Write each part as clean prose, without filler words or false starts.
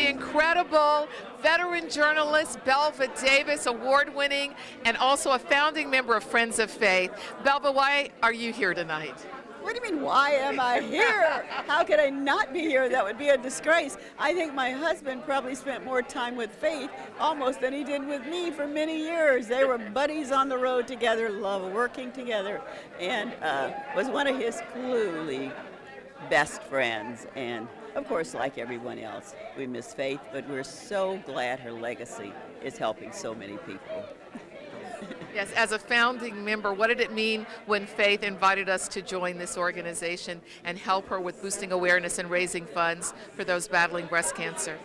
Incredible veteran journalist Belva Davis, award-winning, and also a founding member of Friends of Faith. Belva, why are you here tonight? What do you mean, why am I here? How could I not be here? That would be a disgrace. I think my husband probably spent more time with Faith almost than he did with me for many years. They were buddies on the road together, loved working together, and was one of his truly best friends. And of course, like everyone else, we miss Faith, but we're so glad her legacy is helping so many people. Yes, as a founding member, what did it mean when Faith invited us to join this organization and help her with boosting awareness and raising funds for those battling breast cancer?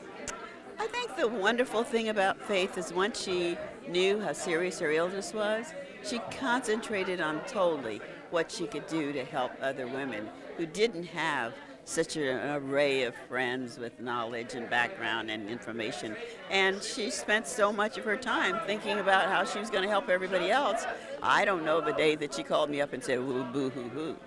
I think the wonderful thing about Faith is once she knew how serious her illness was, she concentrated on totally what she could do to help other women who didn't have such an array of friends with knowledge and background and information. And she spent so much of her time thinking about how she was going to help everybody else. I don't know of a day that she called me up and said, "Woo, boo, hoo, hoo."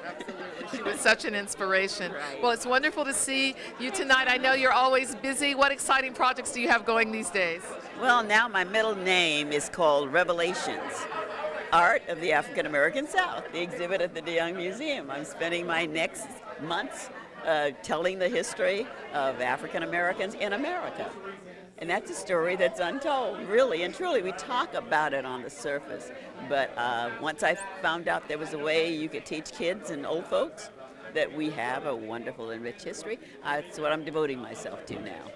Absolutely. She was such an inspiration. Right. Well, it's wonderful to see you tonight. I know you're always busy. What exciting projects do you have going these days? Well, now my middle name is called Revelations. Art of the African American South, the exhibit at the DeYoung Museum. I'm spending my next months telling the history of African Americans in America. And that's a story that's untold, really and truly. We talk about it on the surface, but once I found out there was a way you could teach kids and old folks that we have a wonderful and rich history, that's what I'm devoting myself to now.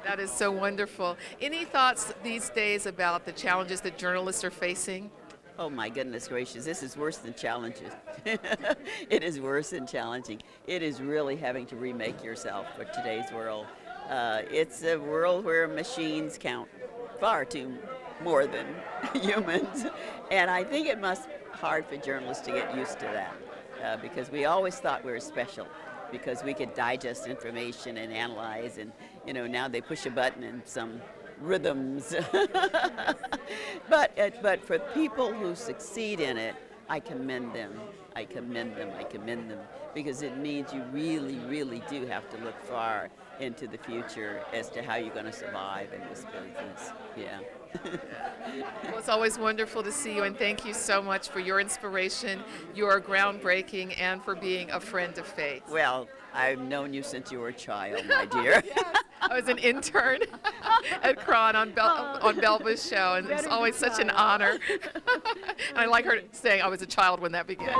That is so wonderful. Any thoughts these days about the challenges that journalists are facing? Oh my goodness gracious, this is worse than challenges. It is worse than challenging. It is really having to remake yourself for today's world. It's a world where machines count far too more than humans. And I think it must be hard for journalists to get used to that because we always thought we were special because we could digest information and analyze, and now they push a button and some rhythms. But for people who succeed in it, I commend them. I commend them. I commend them, because it means you really, really do have to look far into the future as to how you're going to survive in this business. Yeah. Well, it's always wonderful to see you, and thank you so much for your inspiration, your groundbreaking, and for being a friend of Faith. Well, I've known you since you were a child, my dear. Yes. I was an intern at KRON on Belva's show, and it's always such an honor. And I like her saying I was a child when that began.